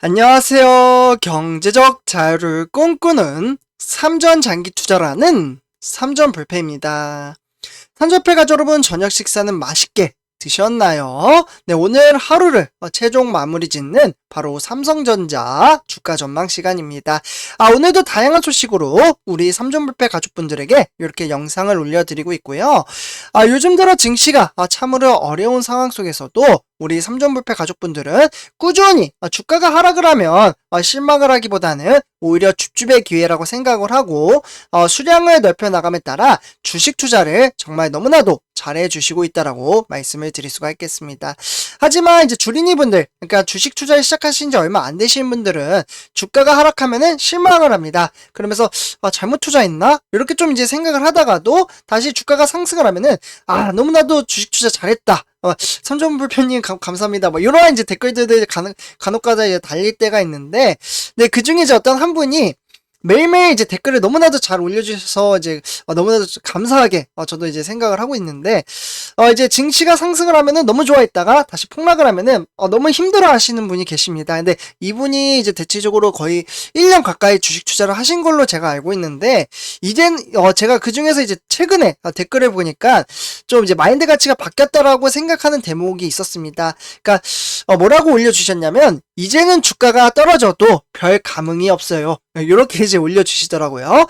안녕하세요. 경제적 자유를 꿈꾸는 삼전장기 투자라는 삼전불패입니다. 삼전불패 가족 여러분, 저녁 식사는 맛있게 드셨나요? 네, 오늘 하루를 최종 마무리 짓는 바로 삼성전자 주가 전망 시간입니다. 오늘도 다양한 소식으로 우리 삼전불패 가족분들에게 이렇게 영상을 올려드리고 있고요. 요즘 들어 증시가 참으로 어려운 상황 속에서도 우리 삼전불패 가족분들은 꾸준히 주가가 하락을 하면 실망을 하기보다는 오히려 줍줍의 기회라고 생각을 하고 수량을 넓혀나감에 따라 주식 투자를 정말 너무나도 잘해 주시고 있다라고 말씀을 드릴 수가 있겠습니다. 하지만 이제 주린이분들, 그러니까 주식 투자를 시작하신 지 얼마 안 되신 분들은 주가가 하락하면은 실망을 합니다. 그러면서 잘못 투자했나? 이렇게 좀 이제 생각을 하다가도 다시 주가가 상승을 하면은 너무나도 주식 투자 잘했다. 삼전불패님 감사합니다. 뭐 이런 이제 댓글들이 간혹가다 이제 달릴 때가 있는데, 네, 그 중에 이제 어떤 한 분이 매일매일 이제 댓글을 너무나도 잘 올려주셔서 이제 너무나도 감사하게 저도 이제 생각을 하고 있는데, 이제 증시가 상승을 하면은 너무 좋아했다가 다시 폭락을 하면은 너무 힘들어 하시는 분이 계십니다. 근데 이분이 이제 대체적으로 거의 1년 가까이 주식 투자를 하신 걸로 제가 알고 있는데, 이젠 제가 그 중에서 이제 최근에 댓글을 보니까 좀 이제 마인드 가치가 바뀌었다라고 생각하는 대목이 있었습니다. 그러니까 뭐라고 올려주셨냐면, 이제는 주가가 떨어져도 별 감흥이 없어요. 이렇게 이제 올려주시더라고요.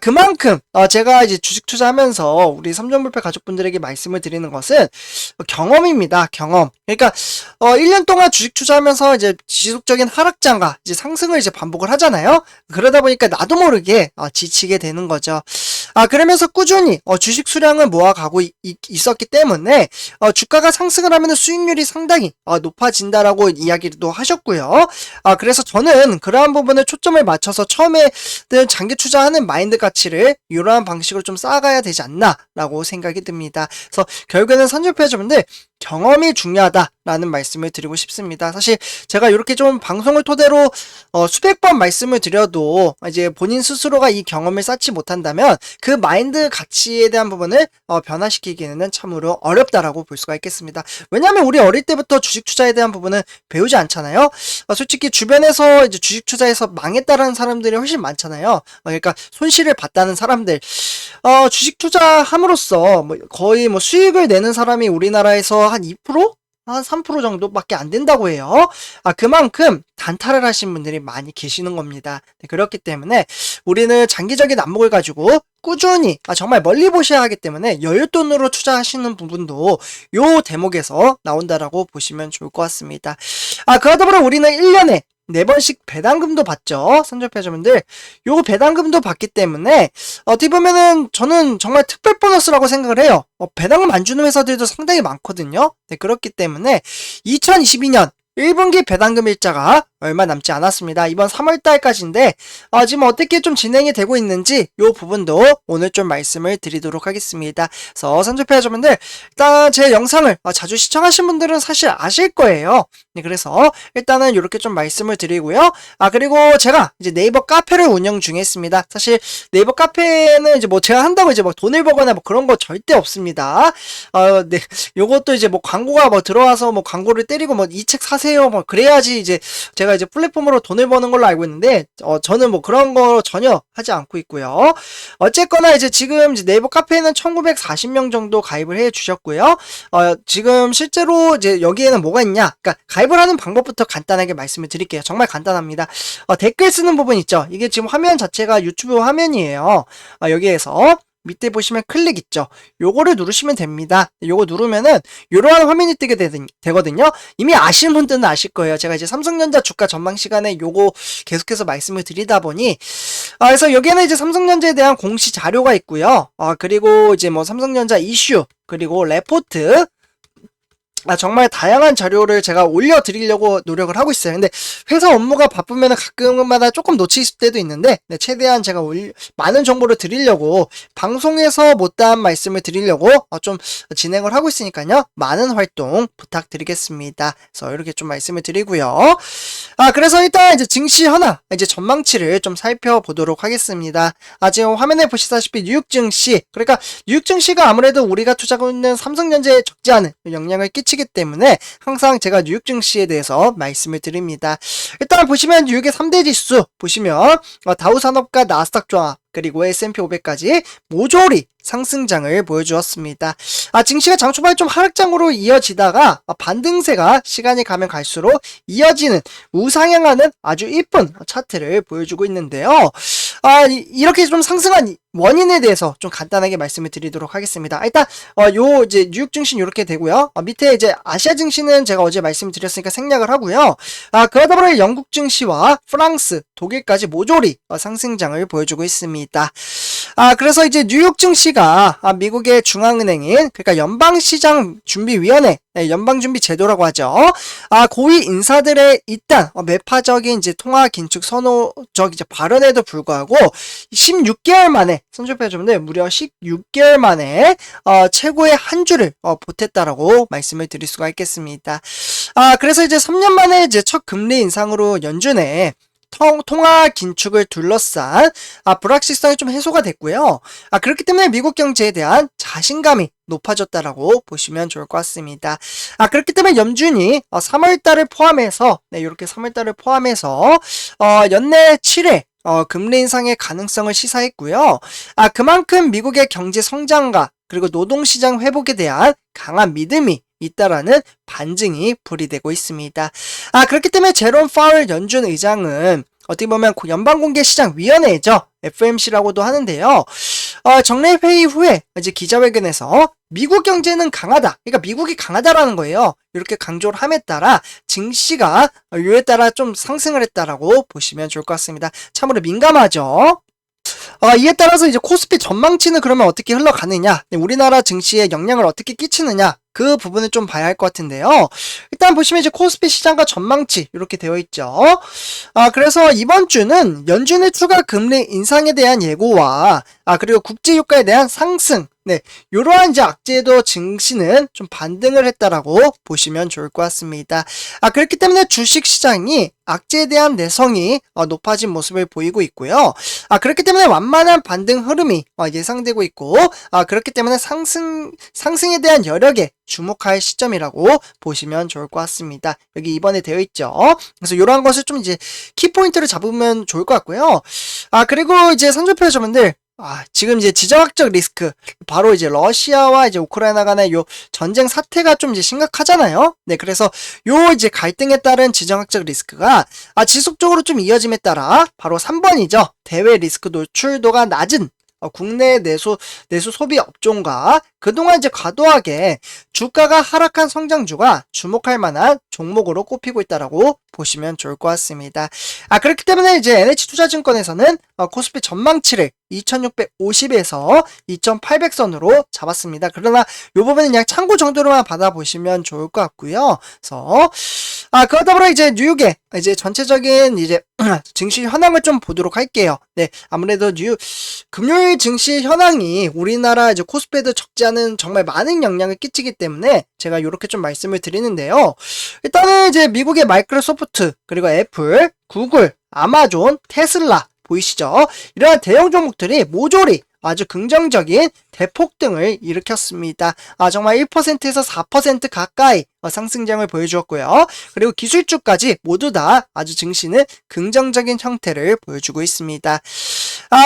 그만큼 제가 이제 주식 투자하면서 우리 삼전불패 가족분들에게 말씀을 드리는 것은 경험입니다. 경험. 그러니까 1년 동안 주식 투자하면서 이제 지속적인 하락장과 이제 상승을 이제 반복을 하잖아요. 그러다 보니까 나도 모르게 지치게 되는 거죠. 그러면서 꾸준히 주식 수량을 모아가고 있었기 때문에 주가가 상승을 하면 수익률이 상당히 높아진다라고 이야기도 하셨고요. 그래서 저는 그러한 부분에 초점을 맞춰서 처음에 장기 투자하는 마인드 가치를 이러한 방식으로 좀 쌓아가야 되지 않나라고 생각이 듭니다. 그래서 결국에는 삼전불패자분들 경험이 중요하다라는 말씀을 드리고 싶습니다. 사실 제가 이렇게 좀 방송을 토대로 수백 번 말씀을 드려도 이제 본인 스스로가 이 경험을 쌓지 못한다면 그 마인드 가치에 대한 부분을 변화시키기에는 참으로 어렵다라고 볼 수가 있겠습니다. 왜냐하면 우리 어릴 때부터 주식 투자에 대한 부분은 배우지 않잖아요. 솔직히 주변에서 이제 주식 투자에서 망했다라는 사람들이 훨씬 많잖아요. 그러니까 손실을 봤다는 사람들. 주식 투자함으로써 거의 수익을 내는 사람이 우리나라에서 한 2%? 한 3% 정도밖에 안 된다고 해요. 그만큼 단타를 하신 분들이 많이 계시는 겁니다. 네, 그렇기 때문에 우리는 장기적인 안목을 가지고 꾸준히 정말 멀리 보셔야 하기 때문에 여윳돈으로 투자하시는 부분도 요 대목에서 나온다라고 보시면 좋을 것 같습니다. 그러다 보니 우리는 1년에 4번씩 배당금도 받죠. 삼전패자분들. 요 배당금도 받기 때문에 어떻게 보면은 저는 정말 특별 보너스라고 생각을 해요. 배당금 안 주는 회사들도 상당히 많거든요. 네, 그렇기 때문에 2022년 1분기 배당금 일자가 얼마 남지 않았습니다. 이번 3월달까지인데 지금 어떻게 좀 진행이 되고 있는지 이 부분도 오늘 좀 말씀을 드리도록 하겠습니다. 그래서 삼전패자분들 일단 제 영상을 자주 시청하신 분들은 사실 아실 거예요. 네, 그래서 일단은 이렇게 좀 말씀을 드리고요. 그리고 제가 이제 네이버 카페를 운영 중에 있습니다. 사실 네이버 카페는 이제 제가 한다고 이제 돈을 버거나 그런 거 절대 없습니다. 네, 요것도 이제 광고가 들어와서 광고를 때리고 이 책 사세요 그래야지 이제 제가 이제 플랫폼으로 돈을 버는 걸로 알고 있는데 저는 그런 거 전혀 하지 않고 있고요. 어쨌거나 이제 지금 이제 네이버 카페에는 1940명 정도 가입을 해 주셨고요. 지금 실제로 이제 여기에는 뭐가 있냐? 그러니까 가입을 하는 방법부터 간단하게 말씀을 드릴게요. 정말 간단합니다. 댓글 쓰는 부분 있죠? 이게 지금 화면 자체가 유튜브 화면이에요. 여기에서 밑에 보시면 클릭 있죠? 요거를 누르시면 됩니다. 요거 누르면은 요러한 화면이 뜨게 되거든요. 이미 아시는 분들은 아실 거예요. 제가 이제 삼성전자 주가 전망 시간에 요거 계속해서 말씀을 드리다 보니 그래서 여기에는 이제 삼성전자에 대한 공시 자료가 있고요. 그리고 이제 삼성전자 이슈, 그리고 레포트, 정말 다양한 자료를 제가 올려드리려고 노력을 하고 있어요. 근데 회사 업무가 바쁘면 가끔마다 조금 놓칠 때도 있는데 최대한 제가 많은 정보를 드리려고 방송에서 못다한 말씀을 드리려고 좀 진행을 하고 있으니까요. 많은 활동 부탁드리겠습니다. 그래서 이렇게 좀 말씀을 드리고요. 그래서 일단 이제 증시 현황, 이제 전망치를 좀 살펴보도록 하겠습니다. 지금 화면에 보시다시피 뉴욕 증시, 그러니까 뉴욕 증시가 아무래도 우리가 투자하고 있는 삼성전자에 적지 않은 영향을 끼치고 끼치기 때문에 항상 제가 뉴욕 증시에 대해서 말씀을 드립니다. 일단 보시면 뉴욕의 3대 지수 보시면 다우산업과 나스닥 조합 그리고 S&P 500까지 모조리 상승장을 보여주었습니다. 증시가 장 초반에 좀 하락장으로 이어지다가 반등세가 시간이 가면 갈수록 이어지는 우상향하는 아주 이쁜 차트를 보여주고 있는데요. 이렇게 좀 상승한 원인에 대해서 좀 간단하게 말씀을 드리도록 하겠습니다. 일단 이제 뉴욕 증시는 이렇게 되고요. 밑에 이제 아시아 증시는 제가 어제 말씀드렸으니까 생략을 하고요. 그러다 보니 영국 증시와 프랑스, 독일까지 모조리 상승장을 보여주고 있습니다. 그래서 이제 뉴욕 증시가 미국의 중앙은행인 그러니까 연방시장준비위원회 연방준비제도라고 하죠. 고위 인사들의 일단 매파적인 이제 통화 긴축 선호적 이제 발언에도 불구하고 16개월 만에 선조표여러분들 무려 16개월 만에 최고의 한 주를 보탰다라고 말씀을 드릴 수가 있겠습니다. 그래서 이제 3년 만에 이제 첫 금리 인상으로 연준에 통화 긴축을 둘러싼 불확실성이 좀 해소가 됐고요. 그렇기 때문에 미국 경제에 대한 자신감이 높아졌다라고 보시면 좋을 것 같습니다. 그렇기 때문에 연준이 3월달을 포함해서 이렇게 3월달을 포함해서 연내 7회 금리 인상의 가능성을 시사했고요. 그만큼 미국의 경제 성장과 그리고 노동시장 회복에 대한 강한 믿음이 있다라는 반증이 불이되고 있습니다. 그렇기 때문에 제롬 파월 연준 의장은 어떻게 보면 연방공개시장위원회죠. FOMC라고도 하는데요. 정례 회의 후에 이제 기자회견에서 미국 경제는 강하다. 그러니까 미국이 강하다라는 거예요. 이렇게 강조를 함에 따라 증시가 요에 따라 좀 상승을 했다라고 보시면 좋을 것 같습니다. 참으로 민감하죠. 이에 따라서 이제 코스피 전망치는 그러면 어떻게 흘러가느냐, 우리나라 증시에 영향을 어떻게 끼치느냐, 그 부분을 좀 봐야 할 것 같은데요. 일단 보시면 이제 코스피 시장과 전망치 이렇게 되어 있죠. 그래서 이번 주는 연준의 추가 금리 인상에 대한 예고와 그리고 국제 유가에 대한 상승, 이러한 이제 악재도 증시는 좀 반등을 했다라고 보시면 좋을 것 같습니다. 그렇기 때문에 주식 시장이 악재에 대한 내성이 높아진 모습을 보이고 있고요. 그렇기 때문에 완만한 반등 흐름이 예상되고 있고, 그렇기 때문에 상승에 대한 여력에 주목할 시점이라고 보시면 좋을 것 같습니다. 여기 이번에 되어 있죠. 그래서 이러한 것을 좀 이제 키포인트를 잡으면 좋을 것 같고요. 그리고 이제 선조표 여러분들, 지금 이제 지정학적 리스크, 바로 이제 러시아와 이제 우크라이나 간의 요 전쟁 사태가 좀 이제 심각하잖아요. 그래서 요 이제 갈등에 따른 지정학적 리스크가 지속적으로 좀 이어짐에 따라 바로 3번이죠. 대외 리스크 노출도가 낮은 국내 내수 소비 업종과 그동안 이제 과도하게 주가가 하락한 성장주가 주목할 만한 종목으로 꼽히고 있다라고 보시면 좋을 것 같습니다. 그렇기 때문에 이제 NH투자증권에서는 코스피 전망치를 2650에서 2800선으로 잡았습니다. 그러나 이 부분은 그냥 참고 정도로만 받아보시면 좋을 것 같고요. 그래서 그러다 보니 이제 뉴욕의 이제 전체적인 이제 증시 현황을 좀 보도록 할게요. 아무래도 금요일 증시 현황이 우리나라 이제 코스피에도 적지 않은 정말 많은 영향을 끼치기 때문에 제가 이렇게 좀 말씀을 드리는데요. 일단은 이제 미국의 마이크로소프트, 그리고 애플, 구글, 아마존, 테슬라 보이시죠? 이러한 대형 종목들이 모조리 아주 긍정적인 대폭등을 일으켰습니다. 정말 1%에서 4% 가까이 상승장을 보여주었고요. 그리고 기술주까지 모두 다 아주 증시는 긍정적인 형태를 보여주고 있습니다.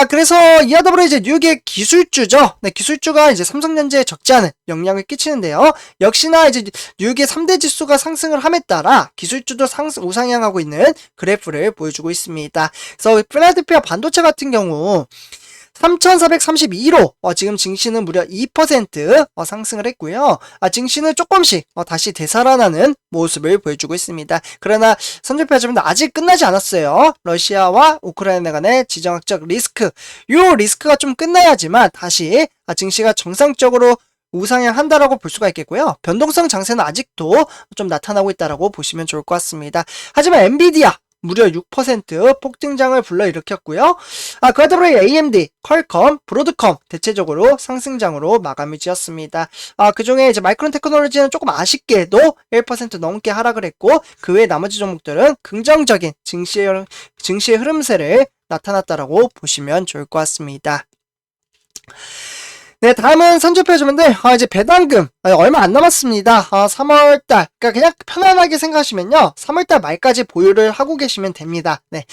그래서 이와 더불어 이제 뉴욕의 기술주죠. 기술주가 이제 삼성전자에 적지 않은 영향을 끼치는데요. 역시나 이제 뉴욕의 3대 지수가 상승을 함에 따라 기술주도 우상향하고 있는 그래프를 보여주고 있습니다. 그래서 필라델피아 반도체 같은 경우 3432로 지금 증시는 무려 2% 상승을 했고요. 증시는 조금씩 다시 되살아나는 모습을 보여주고 있습니다. 그러나 선조표자분들 아직 끝나지 않았어요. 러시아와 우크라이나 간의 지정학적 리스크, 이 리스크가 좀 끝나야지만 다시 증시가 정상적으로 우상향한다라고 볼 수가 있겠고요. 변동성 장세는 아직도 좀 나타나고 있다라고 보시면 좋을 것 같습니다. 하지만 엔비디아 무려 6% 폭등장을 불러일으켰고요. 그와 더불어 AMD, 퀄컴, 브로드컴 대체적으로 상승장으로 마감을 지었습니다. 그 중에 이제 마이크론 테크놀로지는 조금 아쉽게도 1% 넘게 하락을 했고, 그 외 나머지 종목들은 긍정적인 증시의 흐름세를 나타났다라고 보시면 좋을 것 같습니다. 네, 다음은 선조표주문들, 이제 배당금, 얼마 안 남았습니다. 3월달. 그러니까 그냥 편안하게 생각하시면요. 3월달 말까지 보유를 하고 계시면 됩니다. 네.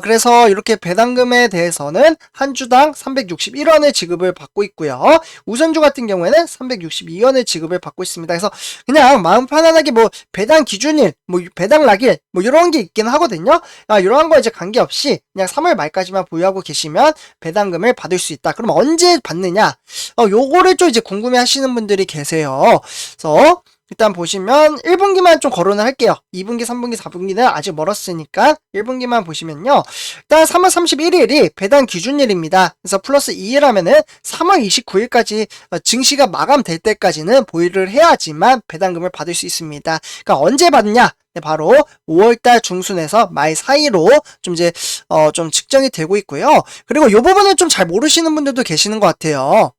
그래서 이렇게 배당금에 대해서는 한 주당 361원의 지급을 받고 있고요. 우선주 같은 경우에는 362원의 지급을 받고 있습니다. 그래서 그냥 마음 편안하게 뭐 배당 기준일, 뭐 배당 락일, 뭐 이런 게 있긴 하거든요. 이런 거 이제 관계없이 그냥 3월 말까지만 보유하고 계시면 배당금을 받을 수 있다. 그럼 언제 받느냐? 요거를 좀 이제 궁금해 하시는 분들이 계세요. 그래서 일단 보시면 1분기만 좀 거론을 할게요. 2분기, 3분기, 4분기는 아직 멀었으니까 1분기만 보시면요. 일단 3월 31일이 배당 기준일입니다. 그래서 플러스 2일 하면은 3월 29일까지 증시가 마감될 때까지는 보유를 해야지만 배당금을 받을 수 있습니다. 그러니까 언제 받느냐? 네, 바로 5월달 중순에서 말 사이로 좀 이제 좀 측정이 되고 있고요. 그리고 이 부분을 좀 잘 모르시는 분들도 계시는 것 같아요.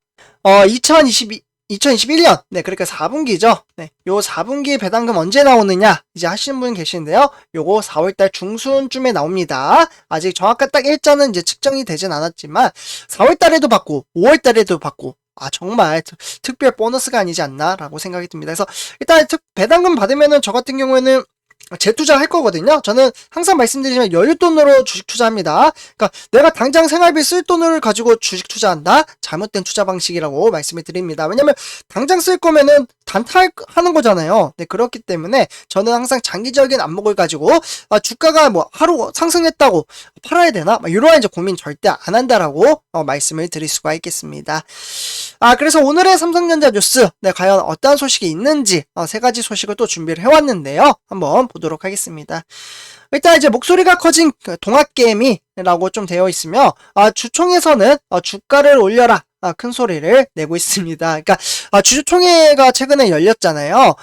2021년, 네, 그러니까 4분기죠. 네, 요 4분기 배당금 언제 나오느냐, 이제 하시는 분 계시는데요. 요거 4월달 중순쯤에 나옵니다. 아직 정확한 딱 일자는 이제 측정이 되진 않았지만, 4월달에도 받고, 5월달에도 받고, 정말 특별 보너스가 아니지 않나, 라고 생각이 듭니다. 그래서, 일단 배당금 받으면은 저 같은 경우에는 재투자 할 거거든요. 저는 항상 말씀드리지만 여윳돈으로 주식 투자합니다. 그러니까 내가 당장 생활비 쓸 돈을 가지고 주식 투자한다? 잘못된 투자 방식이라고 말씀을 드립니다. 왜냐면 당장 쓸 거면은 단타하는 거잖아요. 네, 그렇기 때문에 저는 항상 장기적인 안목을 가지고 주가가 뭐 하루 상승했다고 팔아야 되나? 이러한 이제 고민 절대 안 한다라고 말씀을 드릴 수가 있겠습니다. 그래서 오늘의 삼성전자 뉴스, 네, 과연 어떠한 소식이 있는지 세 가지 소식을 또 준비를 해왔는데요. 한번 보도록 하겠습니다. 일단 이제 목소리가 커진 동학개미라고 좀 되어 있으며 주총에서는 주가를 올려라 큰 소리를 내고 있습니다. 그러니까 주주총회가 최근에 열렸잖아요.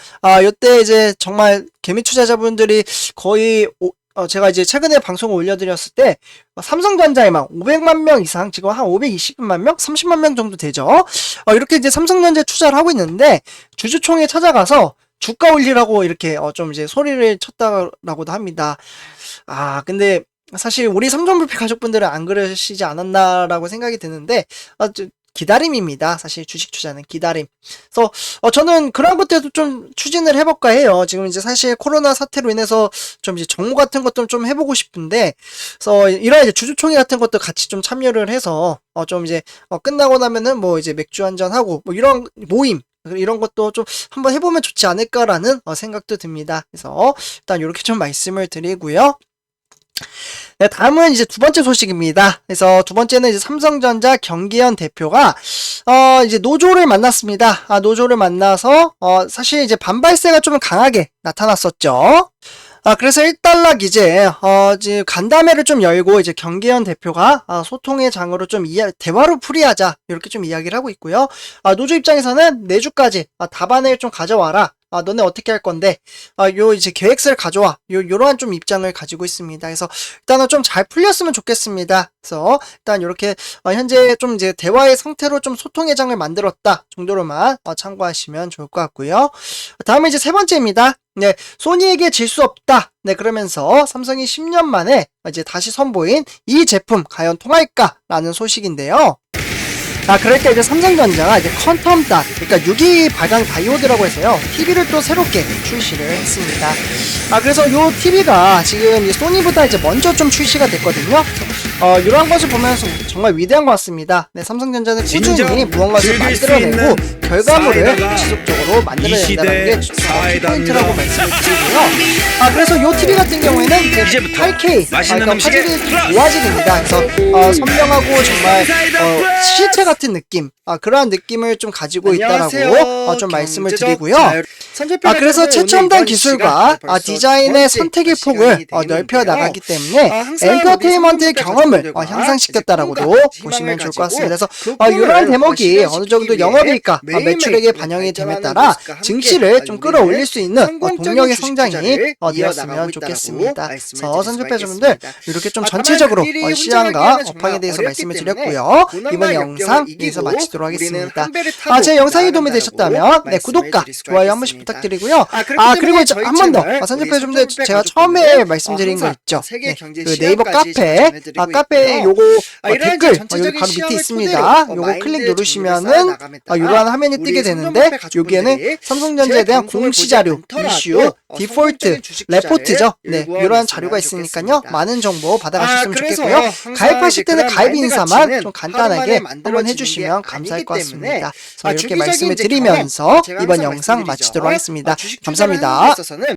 이때 이제 정말 개미 투자자분들이 거의 제가 이제 최근에 방송을 올려드렸을 때 삼성전자에만 500만 명 이상, 지금 한 520만 명, 30만 명 정도 되죠. 이렇게 이제 삼성전자에 투자를 하고 있는데 주주총회 찾아가서 주가 올리라고 이렇게 좀 이제 소리를 쳤다라고도 합니다. 근데 사실 우리 삼성불패 가족분들은 안 그러시지 않았나라고 생각이 드는데 기다림입니다. 사실 주식 투자는 기다림. 그래서 저는 그런 것들도 좀 추진을 해볼까 해요. 지금 이제 사실 코로나 사태로 인해서 좀 이제 정모 같은 것도 좀 해보고 싶은데, 그래서 이런 이제 주주총회 같은 것도 같이 좀 참여를 해서 좀 이제 끝나고 나면은 뭐 이제 맥주 한잔 하고 뭐 이런 모임, 이런 것도 좀 한번 해보면 좋지 않을까라는 생각도 듭니다. 그래서 일단 이렇게 좀 말씀을 드리고요. 네, 다음은 이제 두 번째 소식입니다. 그래서 두 번째는 이제 삼성전자 경기현 대표가 이제 노조를 만났습니다. 노조를 만나서 사실 이제 반발세가 좀 강하게 나타났었죠. 그래서 1달러 기재, 이제 간담회를 좀 열고, 이제 경기현 대표가, 소통의 장으로 좀 대화로 풀이하자, 이렇게 좀 이야기를 하고 있고요. 노조 입장에서는 내주까지, 답안을 좀 가져와라. 너네 어떻게 할 건데, 요 이제 계획서를 가져와. 요러한 좀 입장을 가지고 있습니다. 그래서 일단은 좀 잘 풀렸으면 좋겠습니다. 그래서 일단 이렇게, 현재 좀 이제 대화의 상태로 좀 소통의 장을 만들었다 정도로만 참고하시면 좋을 것 같고요. 다음에 이제 세 번째입니다. 네, 소니에게 질 수 없다. 네, 그러면서 삼성이 10년 만에 이제 다시 선보인 이 제품 과연 통할까라는 소식인데요. 그럴 때 이제 삼성전자가 이제 퀀텀 닷, 그러니까 유기 발광 다이오드라고 해서요, TV를 또 새롭게 출시를 했습니다. 그래서 요 TV가 지금 이 소니보다 이제 먼저 좀 출시가 됐거든요. 이러한 것을 보면서 정말 위대한 것 같습니다. 네, 삼성전자는 꾸준히 무언가를 만들어내고 결과물을 지속적으로 만들어야 된다는 게 키포인트라고 말씀을 드리고요. 그래서 요 TV 같은 경우에는 8K, 그러니까 화질이 고화질입니다. 그래서 선명하고 정말 실체 같은 느낌, 그러한 느낌을 좀 가지고 있다라고 좀 말씀을 드리고요. 그래서 최첨단 기술과 디자인의 선택의 폭을 넓혀 나가기 때문에 엔터테인먼트의 경험을 향상시켰다라고도 보시면 좋을 것 같습니다. 그래서 이러한 대목이 어느 정도 영업이익과 매출액에 반영이 됨에 따라 증시를 좀 끌어올릴 수 있는 동력의 성장이 되었으면 좋겠습니다. 그래서 선주패자분들 이렇게 좀 전체적으로 시장과 업황에 대해서 말씀을 드렸고요. 이번 영상 여기서 마치도록 하겠습니다. 제 영상이 도움이 되셨다면 구독과 좋아요 한 번씩 부탁드리고요. 그리고 이제 한 번 더 선주패자분들 제가 처음에 말씀드린 거 있죠. 그 네이버 카페 카페 요거 이러한 댓글 전체적인 여기 바로 밑에 시험을 있습니다. 토대로, 요거 클릭 마인드의 누르시면은 정보를 쌓아나감에 따라 이러한 화면이 뜨게 우리 되는데 삼성물패 가족분들이 여기에는 삼성전자에 대한 제 방송을 공시 보지 자료, 않더라도 이슈, 디폴트, 성공적인 주식 투자를 레포트죠. 네, 일구어 이러한 냈으면 자료가 있으니까요. 좋겠습니다. 많은 정보 받아가셨으면 그래서 좋겠고요. 항상 가입하실 이제 때는 그런 가입 마인드 인사만 가치는 좀 간단하게 하루만에 한번 만들어지는 해주시면 게 감사할 것 아니기 때문에 같습니다. 자, 이렇게 주기적인 말씀을 이제 드리면서 경험, 제가 이번 항상 영상 말씀드리죠. 마치도록 하겠습니다. 주식 투자를 하는 데 감사합니다. 있어서는